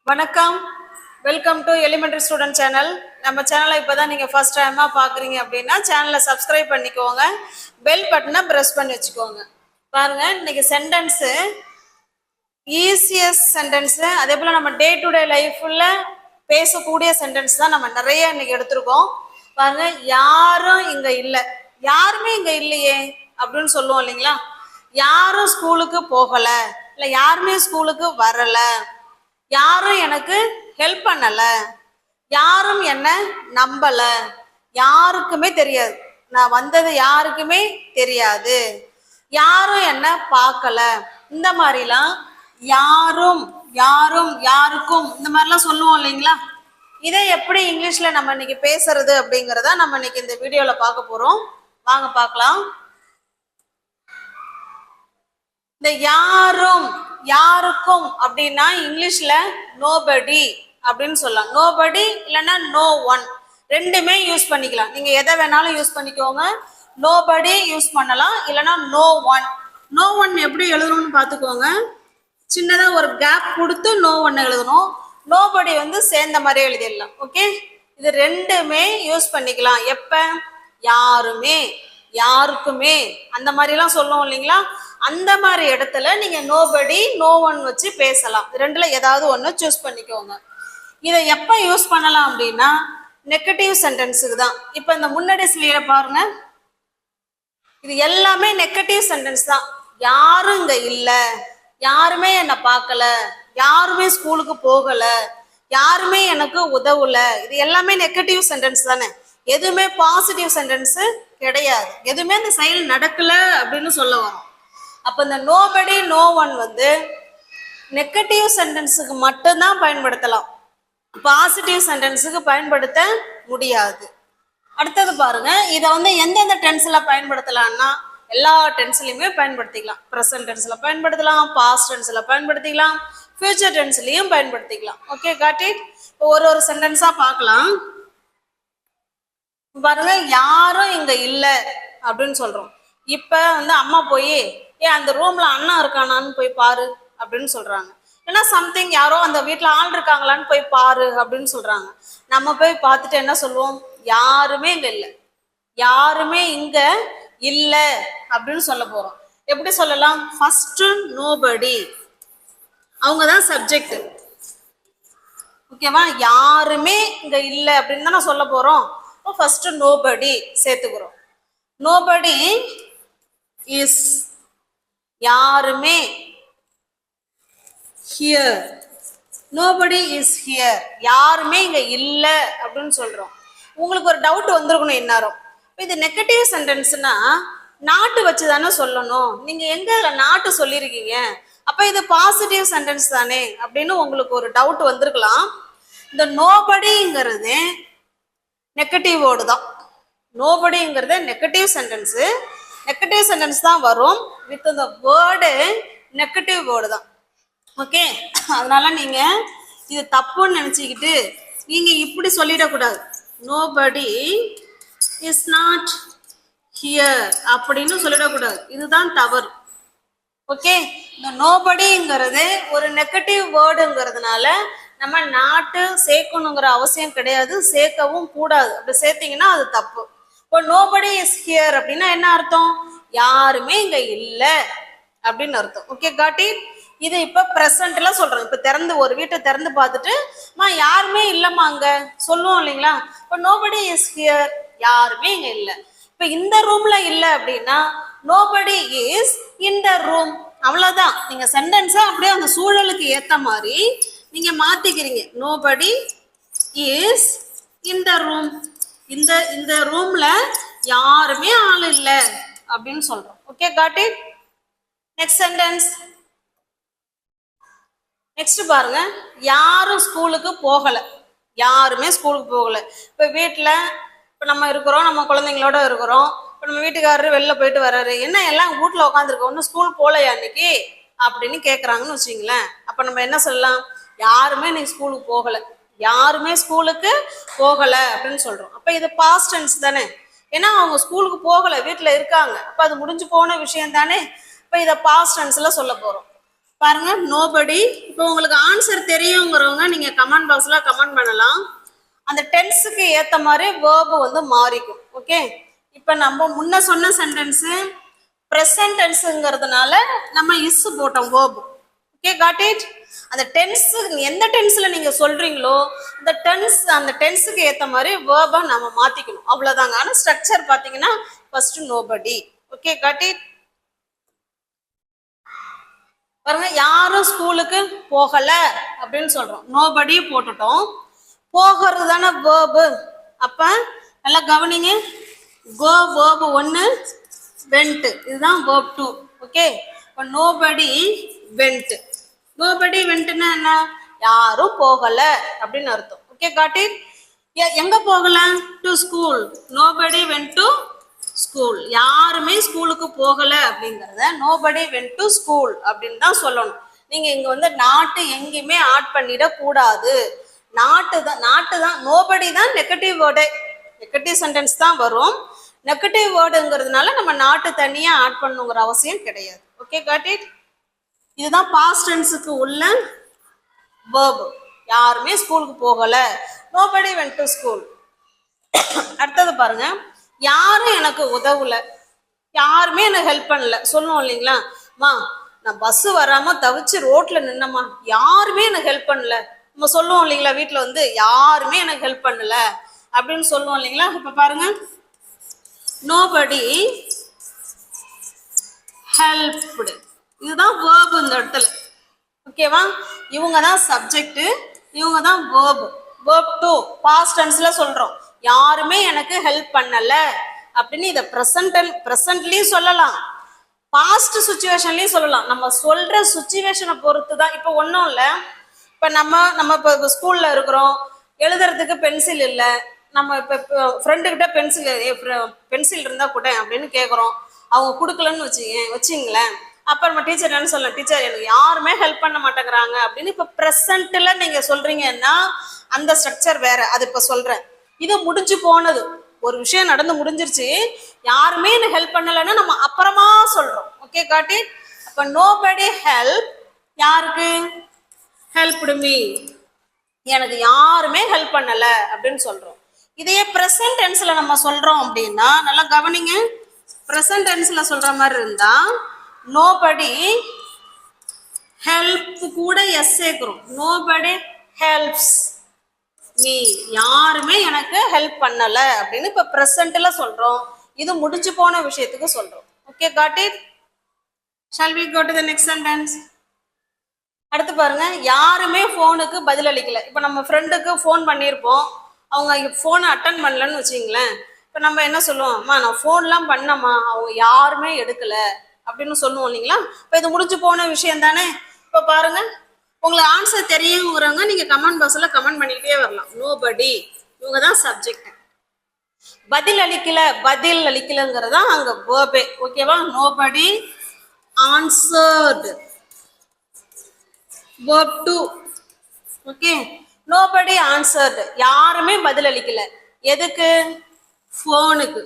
வணக்கம். Welcome to elementary student channel. நம்ம சேனலை இப்போதான் நீங்கள் ஃபர்ஸ்ட் டைமாக பார்க்குறீங்க அப்படின்னா சேனலை சப்ஸ்கிரைப் பண்ணிக்கோங்க, பெல் பட்டனை ப்ரெஸ் பண்ணி வச்சுக்கோங்க. பாருங்க, இன்னைக்கு சென்டென்ஸு ஈஸியஸ்ட் சென்டென்ஸு, அதே போல் நம்ம டே டு டே லைஃப்பில் பேசக்கூடிய சென்டென்ஸ் தான் நம்ம நிறைய இன்னைக்கு எடுத்திருக்கோம். பாருங்க, யாரும் இங்கே இல்லை, யாருமே இங்கே இல்லையே அப்படின்னு சொல்லுவோம் இல்லைங்களா. யாரும் ஸ்கூலுக்கு போகலை, இல்லை யாருமே ஸ்கூலுக்கு வரலை, யாரும் எனக்கு ஹெல்ப் பண்ணல, யாரும் என்ன நம்பல, யாருக்குமே தெரியாது, நான் வந்தது யாருக்குமே தெரியாது, யாரும் என்ன பார்க்கல, இந்த மாதிரிலாம் யாரும் யாரும் யாருக்கும் இந்த மாதிரிலாம் சொல்லுவோம் இல்லைங்களா. இதை எப்படி இங்கிலீஷ்ல நம்ம இன்னைக்கு பேசுறது அப்படிங்கிறத நம்ம இன்னைக்கு இந்த வீடியோல பார்க்க போறோம். வாங்க பார்க்கலாம். இந்த யாரும் யாருக்கும் அப்படின்னா இங்கிலீஷ்ல நோபடி அப்படின்னு சொல்லலாம். நோபடி இல்லைன்னா நோ ஒன், ரெண்டுமே யூஸ் பண்ணிக்கலாம். நீங்க எதை வேணாலும் யூஸ் பண்ணிக்கோங்க. நோபடி யூஸ் பண்ணலாம், இல்லைன்னா நோ ஒன். நோ ஒன் எப்படி எழுதணும்னு பார்த்துக்கோங்க. சின்னதா ஒரு கேப் கொடுத்து நோ ஒன் எழுதணும். நோபடி சேர்ந்த மாதிரி எழுதிடலாம். ஓகே, இது ரெண்டுமே யூஸ் பண்ணிக்கலாம். எப்ப யாருமே யாருக்குமே அந்த மாதிரிலாம் சொல்லுவோம் இல்லைங்களா. அந்த மாதிரி இடத்துல நீங்க நோபடி நோ ஒன் வச்சு பேசலாம். ரெண்டுல ஏதாவது ஒன்று சூஸ் பண்ணிக்கோங்க. இதை எப்ப யூஸ் பண்ணலாம் அப்படின்னா நெகட்டிவ் சென்டென்ஸுக்கு தான். இப்ப இந்த முன்னாடி ஸ்லைட பாருங்க, இது எல்லாமே நெகட்டிவ் சென்டென்ஸ் தான். யாரும் இங்க இல்ல, யாருமே என்னை பார்க்கல, யாருமே ஸ்கூலுக்கு போகல, யாருமே எனக்கு உதவுல, இது எல்லாமே நெகட்டிவ் சென்டென்ஸ் தானே. எதுவுமே பாசிட்டிவ் சென்டென்ஸ் கிடையாது. எதுவுமே இந்த செயல் நடக்கல அப்படின்னு சொல்ல வரும். அப்ப இந்த நோபடி நோ ஒன் நெகட்டிவ் சென்டென்ஸுக்கு மட்டும்தான் பயன்படுத்தலாம், பாசிட்டிவ் சென்டென்ஸுக்கு பயன்படுத்த முடியாது. அடுத்தது பாருங்க, இதை எந்தெந்த டென்ஸ்ல பயன்படுத்தலாம்னா எல்லா டென்ஸ்லயுமே பயன்படுத்திக்கலாம். ப்ரெசன்ட் டென்ஸ்ல பயன்படுத்தலாம், பாஸ்ட் டென்ஸ்ல பயன்படுத்திக்கலாம், ஃபியூச்சர் டென்ஸ்லயும் பயன்படுத்திக்கலாம். Okay, got it. ஒரு சென்டென்ஸா பார்க்கலாம். பாருங்க, யாரும் இங்க இல்லை அப்படின்னு சொல்றோம். இப்ப அம்மா போய் அந்த ரூம்ல அண்ணா இருக்கானான்னு போய் பாரு அப்படின்னு சொல்றாங்க. ஏன்னா சம்திங் யாரோ அந்த வீட்டுல ஆள் இருக்காங்களான்னு போய் பாரு அப்படின்னு சொல்றாங்க. நம்ம போய் பார்த்துட்டு என்ன சொல்லுவோம்? யாருமே இங்க இல்லை, யாருமே இங்க இல்லை அப்படின்னு சொல்ல போறோம். எப்படி சொல்லலாம்? ஃபர்ஸ்ட் நோபடி, அவங்கதான் சப்ஜெக்ட். ஓகேவா? யாருமே இங்க இல்லை அப்படின்னு தான் சொல்ல போறோம். ஃபர்ஸ்ட் நோபடி சேர்த்துக்கிறோம். நோபடி இஸ், யாருமே ஹியர், நோபடி இஸ் ஹியர், யாருமே இங்க இல்லை அப்படின்னு சொல்றோம். உங்களுக்கு ஒரு டவுட் வந்திருக்கணும் இந்நேரம், இது நெகட்டிவ் சென்டென்ஸ்னா நாட்டு வச்சுதானே சொல்லணும், நீங்க எங்க நாட்டு சொல்லியிருக்கீங்க, அப்ப இது பாசிட்டிவ் சென்டென்ஸ் தானே அப்படின்னு உங்களுக்கு ஒரு டவுட் வந்திருக்கலாம். இந்த நோபடிங்கிறது நெகட்டிவ் வேர்டு தான். நோபடிங்கிறது நெகட்டிவ் சென்டென்ஸ். நெகட்டிவ் சென்டென்ஸ் தான் வரும் வித் இந்த வேர்டு நெகட்டிவ் வேர்டு தான். ஓகே, அதனால நீங்க இது தப்புன்னு நினைச்சுக்கிட்டு நீங்க இப்படி சொல்லிடக்கூடாது. நோபடி இஸ் நாட் ஹியர் அப்படின்னு சொல்லிடக்கூடாது, இதுதான் தவறு. ஓகே, இந்த நோபடிங்கிறது ஒரு நெகட்டிவ் வேர்டுங்கிறதுனால நம்ம நாட்டு சேர்க்கணுங்கிற அவசியம் கிடையாது, சேர்க்கவும் கூடாது. அப்படி சேர்த்தீங்கன்னா அது தப்பு. இப்போ நோபடி இஸ் ஹியர் அப்படின்னா என்ன அர்த்தம்? யாருமே இங்க இல்லை அப்படின்னு அர்த்தம். Okay, got it. இது இப்ப பிரசன்ட்ல சொல்றோம். இப்ப திறந்து ஒரு வீட்டை திறந்து பார்த்துட்டு யாருமே இல்லம்மா அங்க சொல்லுவோம் இல்லைங்களா. இப்போ நோபடி இஸ் ஹியர், யாருமே இங்க இல்லை. இப்ப இந்த ரூம்ல இல்லை அப்படின்னா nobody is in the room, அவ்வளவுதான். நீங்க சென்டென்ஸா அப்படியே அந்த சூழலுக்கு ஏத்த மாதிரி நீங்க மாத்திக்கிறீங்க. Nobody is in the room, இந்த ரூம்ல யாருமே ஆள் இல்லை அப்படின்னு சொல்றோம். Okay, got it. Next sentence. Next பாருங்க, யாரும் ஸ்கூலுக்கு போகல, யாருமே ஸ்கூலுக்கு போகல. இப்ப வீட்டுல இப்ப நம்ம இருக்கிறோம், நம்ம குழந்தைங்களோட இருக்கிறோம். இப்ப நம்ம வீட்டுக்காரரு வெளில போயிட்டு வர்றாரு, என்ன எல்லாம் வீட்டுல உட்காந்துருக்கோம், ஒன்னும் ஸ்கூல் போகலையா இன்னைக்கு அப்படின்னு கேக்குறாங்கன்னு வச்சுங்களேன். அப்ப நம்ம என்ன சொல்லலாம்? யாருமே இன்னைக்கு ஸ்கூலுக்கு போகல, யாருமே ஸ்கூலுக்கு போகல அப்படின்னு சொல்றோம். அப்ப இது பாஸ்ட் டென்ஸ் தானே, ஏன்னா அவங்க ஸ்கூலுக்கு போகல, வீட்டுல இருக்காங்க. அப்ப அது முடிஞ்சு போன விஷயம் தானே. இப்ப இதை பாஸ்ட் டென்ஸ்ல சொல்ல போறோம். பாருங்க நோபடி. இப்போ உங்களுக்கு ஆன்சர் தெரியுங்கிறவங்க நீங்க கமெண்ட் பாக்ஸ்ல கமெண்ட் பண்ணலாம். அந்த டென்ஸுக்கு ஏத்த மாதிரி வேர்பு வந்து மாறிக்கும். ஓகே, இப்போ நம்ம முன்ன சொன்ன சென்டென்ஸ் ப்ரெசன்ட் டென்ஸுங்கிறதுனால நம்ம இஸ் போட்டோம் வேர்பு. Okay, got it. அந்த டென்ஸ் எந்த டென்ஸ்ல நீங்க சொல்றீங்களோ அந்த டென்ஸுக்கு ஏத்த மாதிரி வேர்பை நம்ம மாத்திக்கணும், அவ்வளவுதாங்க. ஆனா ஸ்ட்ரக்சர் பாத்தீங்கன்னா first nobody. Okay, got it. பாருங்க, யாரும் ஸ்கூலுக்கு போகல அப்படின்னு சொல்றோம், நோபடி போட்டுட்டோம். போகிறது தானே வேர்பு. அப்ப நல்லா கவனிங்க, கோ வேர்பு 1, வெண்ட் இதுதான் வேர்ப் 2. ஓகே, இப்போ நோபடி வெண்ட். நோபடி வெண்ட்னா என்ன? யாரும் போகல அப்படின்னு அர்த்தம். Okay, got it. எங்க போகல? To school. Nobody went to school. யாருமே ஸ்கூலுக்கு போகல அப்படிங்கிறத நோபடி வெண்ட் டு ஸ்கூல் அப்படின்னு தான் சொல்லணும். நீங்க இங்க வந்து நாட்டு எங்கேயுமே ஆட் பண்ணிட கூடாது. நாட்டு தான் நோபடி தான் நெகட்டிவ் வேர்டு, நெகட்டிவ் சென்டென்ஸ் தான் வரும். நெகட்டிவ் வேர்டுங்கிறதுனால நம்ம நாட்டு தனியா ஆட் பண்ணுங்கிற அவசியம் கிடையாது. Okay, got it. இதுதான் பாஸ்ட் டென்ஸுக்கு உள்ள வேர்ப். யாருமே ஸ்கூலுக்கு போகல, நோபடி வெண்ட் டு ஸ்கூல். அடுத்தது பாருங்க, யாரும் எனக்கு உதவல, யாருமே எனக்கு ஹெல்ப் பண்ணல சொல்லுவோம் இல்லைங்களா? மா நான் பஸ் வராம தவிச்சு ரோட்ல நின்னம்மா, யாருமே எனக்கு ஹெல்ப் பண்ணல. நம்ம சொல்லுவோம் இல்லைங்களா? வீட்டுல வந்து யாருமே எனக்கு ஹெல்ப் பண்ணல அப்படின்னு சொல்லுவோம் இல்லைங்களா? இப்ப பாருங்க, நோபடி ஹெல்ப்டு. இதுதான் வேர்ப் இந்த இடத்துல. ஓகேவா? இவங்க தான் சப்ஜெக்ட், இவங்க தான் வேர்ப். வேர்ப் 2 பாஸ்ட் டென்ஸ்ல சொல்றோம், யாருமே எனக்கு ஹெல்ப் பண்ணல அப்படின்னு. இதை ப்ரெசன்ட்லயும் சொல்லலாம், பாஸ்ட் சுச்சுவேஷன்லயும் சொல்லலாம். நம்ம சொல்ற சுச்சுவேஷனை பொறுத்து தான். இப்போ ஒன்றும் இல்லை, இப்போ நம்ம இப்போ ஸ்கூல்ல இருக்கிறோம், எழுதுறதுக்கு பென்சில் இல்லை. நம்ம இப்போ ஃப்ரெண்டு கிட்ட பென்சில் இருந்தா கூட அப்படின்னு கேட்குறோம், அவங்க கொடுக்கலன்னு வச்சிங்களேன். அப்போ நம்ம டீச்சர் என்ன சொல்லலாம்? டீச்சர் எனக்கு யாருமே ஹெல்ப் பண்ண மாட்டேங்கிறாங்க அப்படின்னு. இப்போ ப்ரெசன்ட்ல நீங்க சொல்றீங்கன்னா அந்த ஸ்ட்ரக்சர் வேற, அது இப்போ சொல்றேன். இது முடிஞ்சு போனது, ஒரு விஷயம் நடந்து முடிஞ்சிருச்சு, யாருமே எனக்கு ஹெல்ப் பண்ணலைன்னா நம்ம அப்புறமா சொல்றோம். Okay, got it. அப்ப நோபடி ஹெல்ப், யாருக்கு? ஹெல்ப்டு மீ, எனக்கு யாருமே ஹெல்ப் பண்ணல அப்படின்னு சொல்றோம். இதையே ப்ரெசன்ட் டென்ஸ்ல நம்ம சொல்றோம் அப்படின்னா நல்லா கவனிங்க. ப்ரெசன்ட் டென்ஸ்ல சொல்ற மாதிரி இருந்தா நோபடி ஹெல்ப் கூட எஸ் சேர்க்கிறோம். நோபடி ஹெல்ப்ஸ் மீ, யாருமே எனக்கு ஹெல்ப் பண்ணல அப்படின்னு இப்ப ப்ரெசன்ட்ல சொல்றோம். இது முடிஞ்சு போன விஷயத்துக்கு சொல்றோம். Okay, got it. Shall we go to the next sentence? அடுத்து பாருங்க, யாருமே போனுக்கு பதில் அளிக்கல. இப்ப நம்ம ஃப்ரெண்டுக்கு ஃபோன் பண்ணியிருப்போம், அவங்க போனை அட்டன் பண்ணலன்னு வச்சுங்களேன். இப்ப நம்ம என்ன சொல்லுவோம்? அம்மா நான் ஃபோன்லாம் பண்ணம்மா, அவங்க யாருமே எடுக்கல அப்படின்னு சொல்லுவோம் இல்லைங்களா? இப்ப இது முடிஞ்சு போன விஷயம் தானே. இப்ப பாருங்க, உங்களுக்கு ஆன்சர் தெரியுங்கிறவங்க நீங்க கமெண்ட் பாக்ஸ்ல கமெண்ட் பண்ணிக்கிட்டே வரலாம். நோபடி, இவங்க தான் சப்ஜெக்ட். பதில் அளிக்கலங்கிறதா அங்க வேர்பே. ஓகேவா? Nobody answered, verb 2. Okay, nobody answered, யாருமே பதில் அளிக்கல. எதுக்கு? போனுக்கு.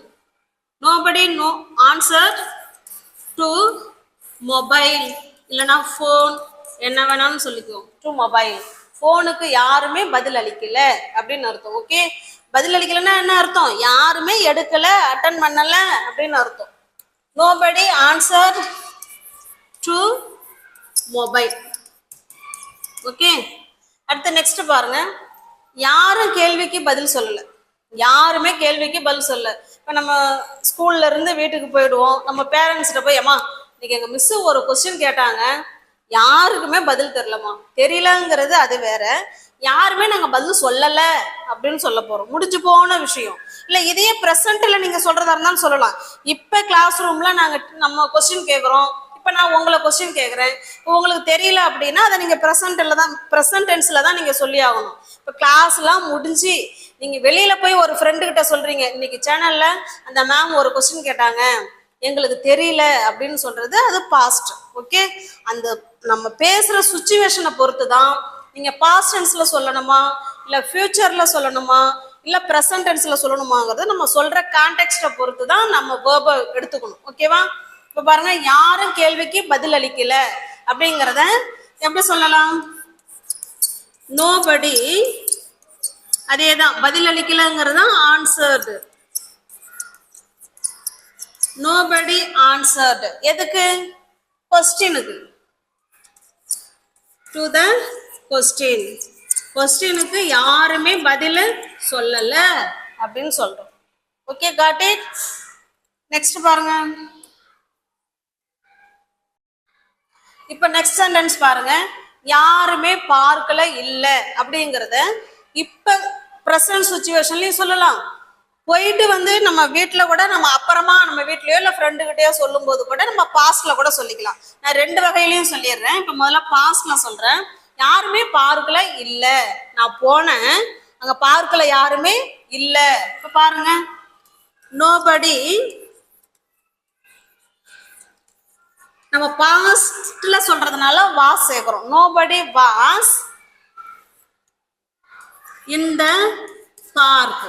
நோபடி ஆன்சர்ட் டு மொபைல், இல்லைன்னா ஃபோன், என்ன வேணாலும் சொல்லிக்குவோம். டு மொபைல், ஃபோனுக்கு யாருமே பதில் அளிக்கல அப்படின்னு அர்த்தம். ஓகே, பதில் அளிக்கலன்னா என்ன அர்த்தம்? யாருமே எடுக்கல, அட்டன் பண்ணல அப்படின்னு அர்த்தம். Nobody answer to mobile. Okay, அடுத்து நெக்ஸ்ட் பாருங்க, யாரும் கேள்விக்கு பதில் சொல்லல, யாருமே கேள்விக்கு பதில் சொல்லல. இப்போ நம்ம ஸ்கூல்ல இருந்து வீட்டுக்கு போயிடுவோம், நம்ம பேரண்ட்ஸ்கிட்ட போய் அம்மா இன்னைக்கு எங்க மிஸ் ஒரு கொஸ்டின் கேட்டாங்க, யாருக்குமே பதில் தெரியலம்மா. தெரியலங்கிறது அது வேற, யாருமே நாங்க பதில் சொல்லல அப்படின்னு சொல்ல போறோம். முடிஞ்சு போன விஷயம். இல்ல இதையே ப்ரெசென்ட்ல நீங்க சொல்றதா இருந்தாலும் சொல்லலாம். இப்ப கிளாஸ் ரூம்ல நம்ம கொஸ்டின் கேட்கிறோம், இப்ப நான் உங்களை கொஸ்டின் கேட்கிறேன், உங்களுக்கு தெரியல அப்படின்னா அதை நீங்க ப்ரெசன்ட் டென்ஸ்ல தான் நீங்க சொல்லி ஆகணும். இப்ப கிளாஸ் எல்லாம் முடிஞ்சு நீங்க வெளியில போய் ஒரு ஃப்ரெண்டு கிட்ட சொல்றீங்க, இன்னைக்கு சேனல்ல அந்த மேம் ஒரு கொஸ்டின் கேட்டாங்க, எங்களுக்கு தெரியல அப்படின்னு சொல்றது அது பாஸ்ட். ஓகே, அந்த நம்ம பேசுற சுச்சுவேஷனை பொறுத்து தான் நீங்க பாஸ்ட் டென்ஸ்ல சொல்லணுமா, இல்ல ஃபியூச்சர்ல சொல்லணுமா, இல்ல ப்ரெசன்ட் டென்ஸ்ல சொல்லணுமாங்கிறது நம்ம சொல்ற கான்டெக்ஸ்ட பொறுத்து தான் நம்ம வேர்பை எடுத்துக்கணும். ஓகேவா? இப்ப பாருங்க, யாரும் கேள்விக்கு பதில் அளிக்கல அப்படிங்கிறத எப்படி சொல்லலாம்? நோபடி, அதேதான் பதிலளிக்கலங்கிறது ஆன்சர்டு. நோபடி ஆன்சர்டு எதுக்கு? கொஸ்டினுக்கு. To the question. கொஸ்டினுக்கு யாருமே பதில் சொல்லல அப்படின்னு சொல்றோம். Okay, got it. நெக்ஸ்ட் பாருங்க. இப்ப நெக்ஸ்ட் சென்டென்ஸ் பாருங்க. யாருமே பார்க்கல இல்ல அப்படிங்கறத இப்ப பிரசன்ட் சிச்சுவேஷன்லயும் சொல்லலாம். போயிட்டு நம்ம வீட்டுல கூட நம்ம அப்புறமா நம்ம வீட்லயோ இல்ல ஃப்ரெண்டு கிட்டயோ சொல்லும் போது கூட நம்ம பாஸ்ட்ல கூட சொல்லிக்கலாம். நான் ரெண்டு வகையிலயும் சொல்லிடுறேன். இப்ப முதல்ல பாஸ்ட்ல சொல்றேன். யாருமே பார்க்கல இல்ல, நான் போனேன், அங்க பார்க்கல யாருமே இல்ல. இப்ப பாருங்க, நோபடி. நம்ம பாஸ்ட்ல சொல்றதுனால வாஸ் சேர்க்கிறோம். Nobody was in the park.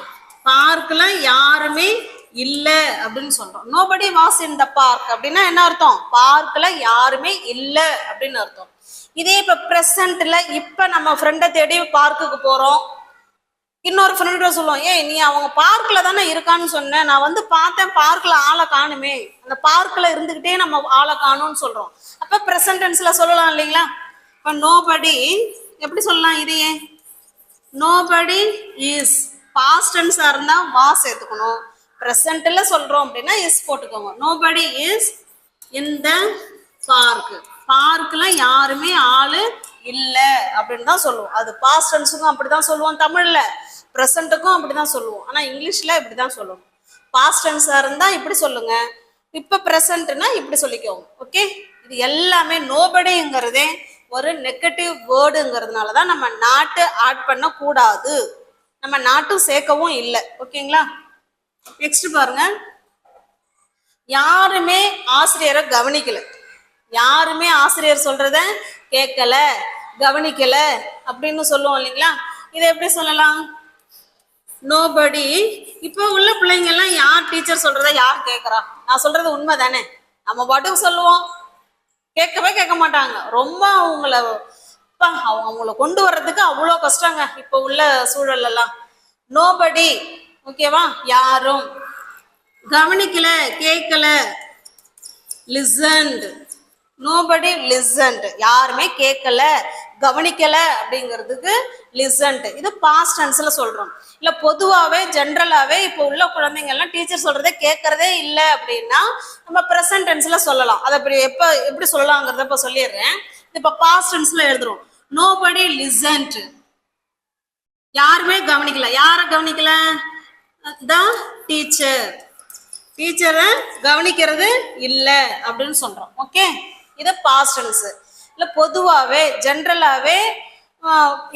பார்க்ல யாருமே இல்ல அப்படின்னு சொல்றோம். Nobody was in the park அப்படின்னா என்ன அர்த்தம்? பார்க்ல யாருமே இல்ல அப்படின்னு அர்த்தம். இதே இப்ப பிரசன்ட்ல இப்ப நம்ம ஃப்ரெண்டை தேடி பார்க்குக்கு போறோம். இன்னொரு ஃப்ரெண்ட் சொல்லுவோம், ஏய் நீ அவங்க பார்க்ல தானே இருக்கான்னு சொன்ன, நான் பார்த்தேன் பார்க்ல ஆளை காணுமே, அந்த பார்க்ல இருந்துகிட்டே நம்ம ஆளை காணும்னு சொல்றோம். அப்ப பிரசன்ட் டென்ஸ்ல சொல்லலாம் இல்லைங்களா? இப்ப நோபடி எப்படி சொல்லலாம்? இதையே நோபடி இஸ். பாஸ்ட் டென்ஸா இருந்தா வாஸ் சேர்த்துக்கணும். பிரசன்ட்ல சொல்றோம் அப்படின்னா இஸ் போட்டுக்கோங்க. Nobody is in the park. பார்க்ல யாருமே ஆளு இல்ல அப்படின்னு தான் சொல்லுவோம். அது பாஸ்ட் டென்ஸுக்கும் அப்படிதான் சொல்லுவோம், தமிழ்ல பிரசன்ட்டுக்கும் அப்படிதான் சொல்லுவோம். ஆனா இங்கிலீஷ்ல இப்படிதான் சொல்லுவோம். பாஸ்ட் டென்ஸா இருந்தா இப்படி சொல்லுங்க, இப்ப பிரசன்ட்னா இப்படி சொல்லிக்கோங்க. ஓகே, இது எல்லாமே நோபடிங்கிறதே ஒரு நெகட்டிவ் வேர்டுங்கிறதுனாலதான் நம்ம நாட்டு ஆட் பண்ண கூடாது, நம்ம நாட்டு சேர்க்கவும் இல்லை. ஓகேங்களா? நெக்ஸ்ட் பாருங்க. யாருமே ஆசிரியரை கவனிக்கல. யாருமே ஆசிரியர் சொல்றத கேட்கல, கவனிக்கல அப்படின்னு சொல்லுவோம் இல்லைங்களா? இதை எப்படி சொல்லலாம்? நோபடி. இப்போ உள்ள பிள்ளைங்க எல்லாம் யார் டீச்சர் சொல்றத யார் கேட்கறா? நான் சொல்றது உண்மை தானே? நம்ம பாட்டுக்கு சொல்லுவோம், கேட்கவே கேட்க மாட்டாங்க. ரொம்ப அவங்கள கொண்டு வர்றதுக்கு அவ்வளோ கஷ்டங்க இப்போ உள்ள சூழல் எல்லாம். நோபடி, ஓகேவா? யாரும். கவனிக்கல, கேட்கல, லிசன்ட். Nobody listened. யாருமே கேட்கல, கவனிக்கல அப்படிங்கிறதுக்கு லிசன்ட். இது பாஸ்ட் டென்ஸ்ல சொல்றோம். இல்ல பொதுவாவே ஜென்ரலாவே இப்போ உள்ள குழந்தைங்க எல்லாம் டீச்சர் சொல்றதே கேட்கறதே இல்லை அப்படின்னா நம்ம பிரசன்ட் டென்ஸ்ல சொல்லலாம். அதை எப்படி சொல்லலாங்கிறத இப்ப சொல்லிடுறேன். இப்ப பாஸ்ட் டென்ஸ்ல எழுதுறோம். Nobody listened. யாருமே கவனிக்கல. யார கவனிக்கல? The teacher. டீச்சரை கவனிக்கிறது இல்ல அப்படின்னு சொல்றோம். ஓகே, இது பாஸ்ட் டென்ஸ். இல்ல பொதுவாவே ஜென்ரலாவே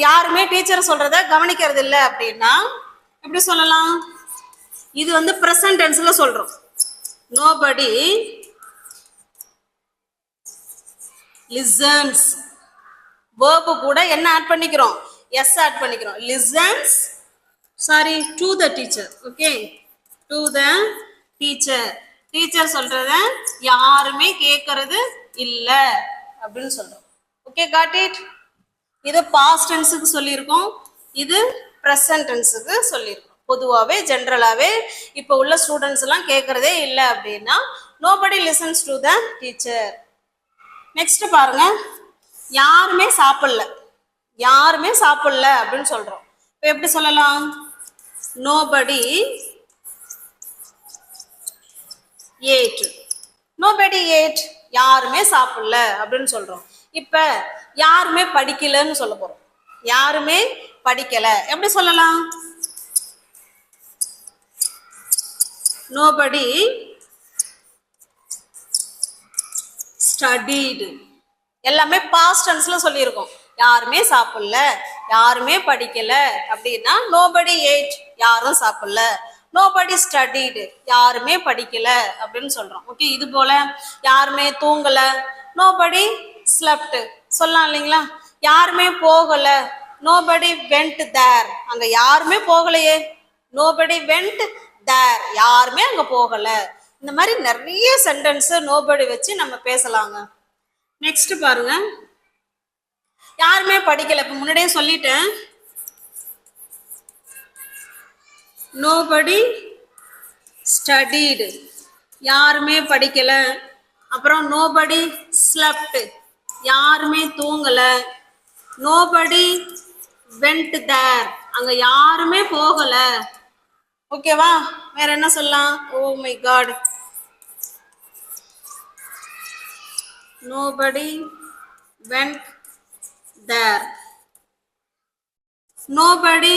யாருமே டீச்சர் சொல்றத கவனிக்கிறது இல்லை அப்படின்னா எப்படி சொல்லலாம்? இது பிரசன்ட் டென்ஸ்ல சொல்றோம். Nobody listens. வேர்பு கூட என்ன ஆட் பண்ணிக்கிறோம்? எஸ் ஆட் பண்ணிக்கிறோம். Listens, sorry, to the teacher. Okay, to the teacher. Teacher சொல்றத யாருமே கேட்கறது இல்ல அப்படின்னு சொல்றோம். Okay, got it. இது பாஸ்ட் டென்ஸுக்கு சொல்லியிருக்கோம், இது ப்ரெசன்ட் டென்ஸுக்கு சொல்லியிருக்கோம். பொதுவாகவே ஜென்ரலாகவே இப்போ உள்ள ஸ்டூடெண்ட்ஸ் எல்லாம் கேட்கறதே இல்லை அப்படின்னா nobody listens to the teacher. Next பாருங்க. யாருமே சாப்பிடல. யாருமே சாப்பிடல அப்படின்னு சொல்றோம். இப்போ எப்படி சொல்லலாம்? Nobody add. Nobody add. யாருமே சாப்பிடல அப்படின்னு சொல்றோம். இப்ப யாருமே படிக்கலன்னு சொல்ல போறோம். யாருமே படிக்கல எப்படி சொல்லலாம்? Nobody studied. எல்லாமே பாஸ்ட் டென்ஸ்ல சொல்லியிருக்கோம். யாருமே சாப்பிடல, யாருமே படிக்கல அப்படின்னா நோபடி ஏட், யாரும் சாப்பிடல. நோபடி ஸ்டடிட், யாருமே படிக்கல அப்படின்னு சொல்றோம். ஓகே, இது போல யாருமே தூங்கல, நோபடி ஸ்லெப்ட் சொல்லலாம் இல்லைங்களா? யாருமே போகல, நோபடி வெண்ட் தேர். அங்க யாருமே போகலையே, நோபடி வெண்ட் தேர், யாருமே அங்க போகல. இந்த மாதிரி நிறைய சென்டென்ஸ் நோபடி வச்சு நம்ம பேசலாங்க. நெக்ஸ்ட் பாருங்க, யாருமே படிக்கல. இப்ப முன்னாடியே சொல்லிட்டேன், nobody studied, யாருமே படிக்கல. அப்புறம் nobody slept, யாருமே தூங்கல. nobody went there, அங்க யாருமே போகல. ஓகேவா? வேற என்ன சொல்லலாம்? Oh my God, nobody went there, nobody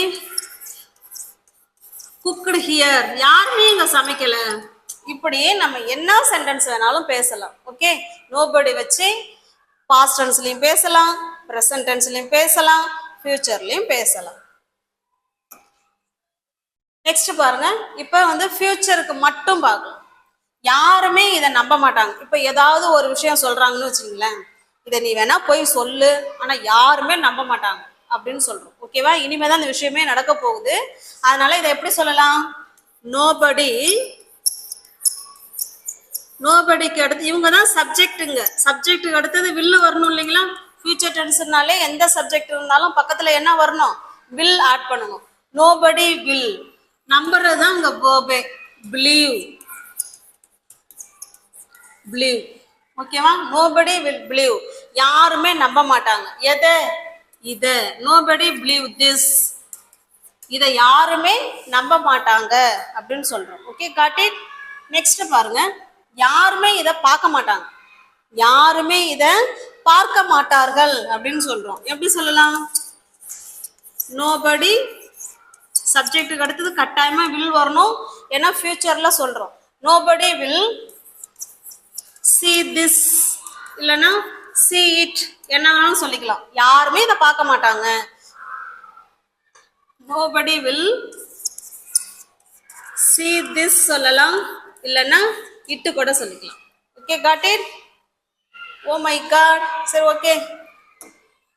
cooked here, யாருமே இங்க சமைக்கல. இப்படியே நம்ம என்ன சென்டென்ஸ் வேணாலும் பேசலாம். ஓகே, nobody வச்சு பாஸ்ட் டென்ஸ்லயும் பேசலாம், பிரசன்ட் டென்ஸ்லயும் பேசலாம், ஃபியூச்சர்லயும் பேசலாம். நெக்ஸ்ட் பாருங்க, இப்ப வந்து ஃபியூச்சருக்கு மட்டும் பார்க்கலாம். யாருமே இதை நம்ப மாட்டாங்க. இப்ப ஏதாவது ஒரு விஷயம் சொல்றாங்கன்னு வச்சுங்களேன், இதை நீ வேணா போய் சொல்லு, ஆனா யாருமே நம்ப மாட்டாங்க அப்படின்னு சொல்றோம். ஓகேவா? இனிமேதான் இந்த விஷயமே நடக்க போகுது. அதனால இதை எப்படி சொல்லலாம்? நோபடி, நோபடிக்கு அடுத்து இவங்க தான் சப்ஜெக்ட்டுங்க. சப்ஜெக்ட்டுக்கு அடுத்தது வில்லு வரணும் இல்லைங்களா? ஃபியூச்சர் டென்ஸ்னாலே எந்த சப்ஜெக்ட் இருந்தாலும் பக்கத்துல என்ன வரணும்? வில் ஆட் பண்ணணும். நோபடி வில், நம்புறது தான் இங்க verb. believe, believe. ஓகேவா? nobody will believe, யாருமே நம்ப மாட்டாங்க. எதை? இத. nobody believe this, இத யாருமே நம்ப மாட்டாங்க அப்படின்னு சொல்றோம். Okay, got it? நெக்ஸ்ட் பாருங்க, யாருமே இத பார்க்க மாட்டாங்க. யாருமே இத பார்க்க மாட்டார்கள் அப்படின்னு சொல்றோம். எப்படி சொல்லலாம்? nobody, சப்ஜெக்ட்டுக்கு அடுத்தது கட்டாயமா வில் வரணும், ஏன்னா ஃபியூச்சர்ல சொல்றோம். nobody will see this, இல்லைன்னா see it, என்ன வேணாலும் சொல்லிக்கலாம். யாருமே இதை பார்க்க மாட்டாங்க. nobody will see this சொல்லலாம், இல்லைன்னா இட்டு கூட சொல்லிக்கலாம். Okay, got it? Oh my God. சரி, ஓகே.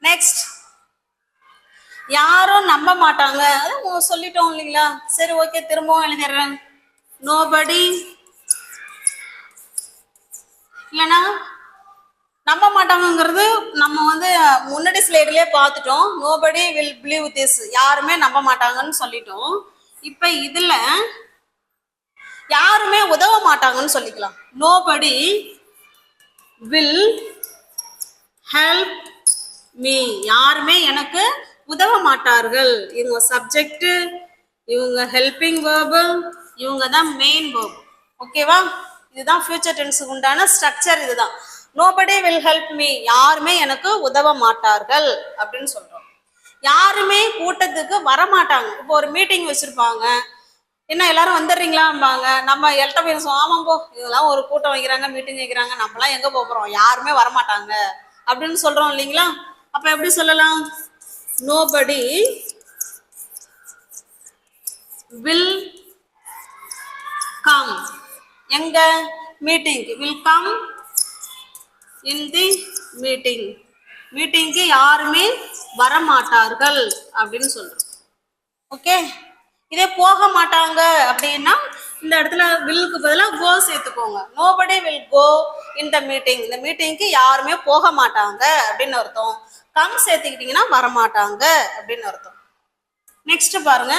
நெக்ஸ்ட், யாரும் நம்ப மாட்டாங்க, அதான் சொல்லிட்டோம் இல்லைங்களா? சரி, ஓகே, திரும்பவும் எழுதிடுறேன். nobody, இல்லைன்னா நம்ப மாட்டாங்கிறது நம்ம வந்து முன்னாடி ஸ்லைடுலயே பார்த்துட்டோம். nobody will believe this, யாருமே நம்ப மாட்டாங்கன்னு சொல்லிட்டோம். இப்ப இதுல யாருமே உதவ மாட்டாங்கன்னு சொல்லிக்கலாம். nobody will help me, யாருமே எனக்கு உதவ மாட்டார்கள். இவங்க சப்ஜெக்ட், இவங்க ஹெல்பிங் verb, இவங்க தான் மெயின் verb. ஓகேவா? இதுதான் ஃபியூச்சர் டென்ஸுக்கு உண்டான ஸ்ட்ரக்சர். இதுதான் nobody will help me, யாருமே எனக்கு உதவ மாட்டார்கள் அப்படின்னு சொல்றோம். யாருமே கூட்டத்துக்கு வரமாட்டாங்க. இப்போ ஒரு மீட்டிங் வச்சிருப்பாங்க, என்ன எல்லாரும் வந்துடுறீங்களாம்பாங்க. நம்ம எல்ட்ட பேசுவோம், ஆமாம் போ, இதெல்லாம் ஒரு கூட்டம் வைக்கிறாங்க, மீட்டிங் வைக்கிறாங்க, நம்மளாம் எங்க போறோம், யாருமே வரமாட்டாங்க அப்படின்னு சொல்றோம் இல்லைங்களா? அப்ப எப்படி சொல்லலாம்? nobody will come, எங்க? Meeting. will come in the meeting, மீட்டிங்க்கு யாருமே வரமாட்டார்கள் அப்படின்னு சொல்றோம். ஓகே, இதே போக மாட்டாங்க அப்படின்னா இந்த இடத்துல வில்லுக்கு பதிலாக கோ சேர்த்துக்கோங்க. nobody will go in the meeting, இந்த மீட்டிங்க்கு யாருமே போக மாட்டாங்க அப்படின்னு அர்த்தம். கம் சேர்த்துக்கிட்டீங்கன்னா வரமாட்டாங்க அப்படின்னு அர்த்தம். நெக்ஸ்ட் பாருங்க,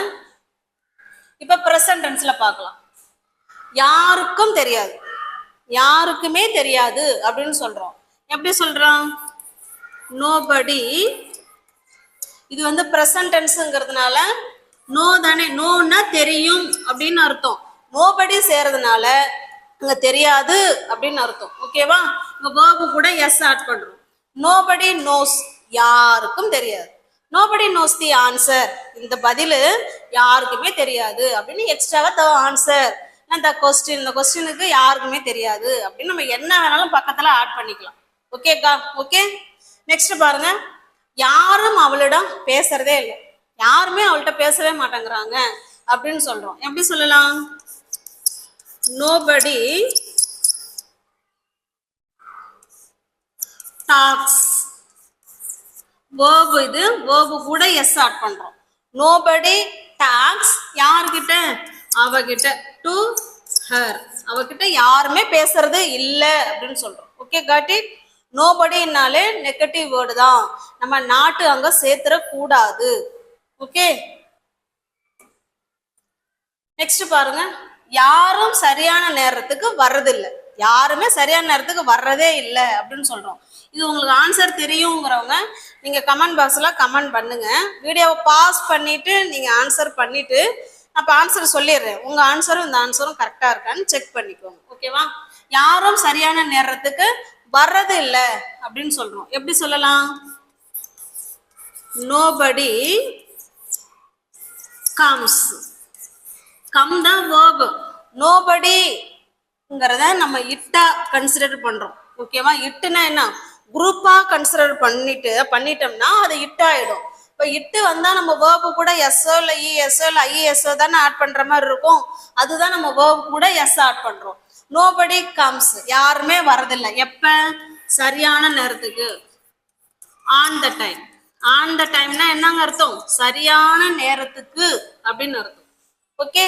இப்ப பிரசன்ட் டென்ஸ்ல பார்க்கலாம். யாருக்கும் தெரியாது, யாருக்குமே தெரியாது அப்படின்னு சொல்றோம். எப்படி சொல்றோம்? nobody, இது வந்து பிரசன்ட் டென்ஸ்ங்கிறதுனால நோ தானே, நோன்னா தெரியும் அப்படின்னு அர்த்தம். nobody சேர்றதுனால அங்க தெரியாது அப்படின்னு அர்த்தம். ஓகேவா? இங்க verb கூட எஸ் ஆட் பண்றோம். nobody knows, யாருக்கும் தெரியாது. nobody knows the answer, இந்த பதில் யாருக்குமே தெரியாது அப்படின்னு எக்ஸ்ட்ராவா த ஆன்சர், இந்த கொஸ்டின், இந்த கொஸ்டினுக்கு யாருக்குமே தெரியாது அப்படின்னு நம்ம என்ன வேணாலும் பக்கத்துல ஆட் பண்ணிக்கலாம். ஓகேக்கா? ஓகே. நெக்ஸ்ட் பாருங்க, யாரும் அவளிடம் பேசுறதே இல்லை, யாருமே அவள்கிட்ட பேசவே மாட்டேங்கிறாங்க அப்படின்னு சொல்றோம். எப்படி சொல்லலாம்? nobody talks, verb, இது verb கூட எஸ் ஆட் பண்றோம். nobody talks, யார்கிட்ட? அவகிட்ட. to her, அவகிட்ட யாருமே பேசுறது இல்லை அப்படின்னு சொல்றோம். Okay, got it? நோபடினாலே நெகட்டிவ் வேர்டு தான், நம்ம நாட்டு அங்க சேர்த்துற கூடாது. ஓகே, நெக்ஸ்ட் பாருங்க, யாரும் சரியான நேரத்துக்கு வர்றதில்லை. யாருமே சரியான நேரத்துக்கு வர்றதே இல்லை அப்படின்னு சொல்றோம். இது உங்களுக்கு ஆன்சர் தெரியுங்கிறவங்க நீங்க கமெண்ட் பாக்ஸ்ல கமெண்ட் பண்ணுங்க. வீடியோவை பாஸ் பண்ணிட்டு நீங்க ஆன்சர் பண்ணிட்டு அப்ப ஆன்சர் சொல்லிடுறேன். உங்க ஆன்சரும் இந்த ஆன்சரும் கரெக்டா இருக்கான்னு செக் பண்ணிக்கோங்க. ஓகேவா? யாரும் சரியான நேரத்துக்கு வர்றது இல்லை அப்படின்னு சொல்றோம். எப்படி சொல்லலாம்? Nobody comes. கம் தான் verb. நோபடிங்கிறத நம்ம இட்டா கன்சிடர் பண்றோம். ஓகேவா? இட்டுனா என்ன? குரூப்பா கன்சிடர் பண்ணிட்டோம்னா அது இட்டாயிடும். இப்போ இட்டு வந்தா நம்ம வேர்பு கூட எஸ்ஓ இல்லை இஎஸ்ஓ இல்லை ஐஎஸ்ஓ தானே ஆட் பண்ற மாதிரி இருக்கும். அதுதான் நம்ம வேர்பு கூட எஸ் ஆட் பண்றோம். நோபடி கம்ஸ், யாருமே வரதில்லை. எப்ப? சரியான நேரத்துக்கு. On the time. On the டைம்னா என்னங்க அர்த்தம்? சரியான நேரத்துக்கு அப்படின்னு அர்த்தம். Okay,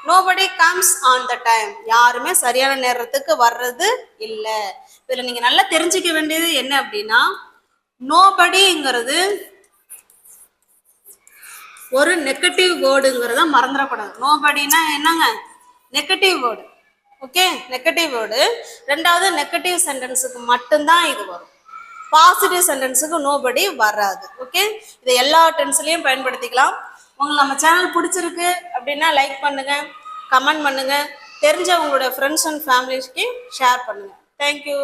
nobody comes on the time, யாருமே சரியான நேரத்துக்கு வர்றது இல்லை. இதுல நீங்க நல்லா தெரிஞ்சுக்க வேண்டியது என்ன அப்படின்னா, நோபடிங்கிறது ஒரு நெகட்டிவ் வேர்டுங்கிறத மறந்துடக்கூடாது. நோபடினா என்னங்க? Negative word. Okay, negative word. ரெண்டாவது, நெகட்டிவ் சென்டென்ஸுக்கு மட்டும்தான் இது வரும். பாசிட்டிவ் சென்டென்ஸுக்கு நோபடி வராது. ஓகே, இதை எல்லா டென்ஸ்லயும் பயன்படுத்திக்கலாம். உங்களுக்கு நம்ம சேனல் பிடிச்சிருக்கு அப்படின்னா லைக் பண்ணுங்க, கமெண்ட் பண்ணுங்க, தெரிஞ்ச உங்களோட ஃப்ரெண்ட்ஸ் அண்ட் ஃபேமிலிஸ்க்கு ஷேர் பண்ணுங்க. தேங்க்யூ.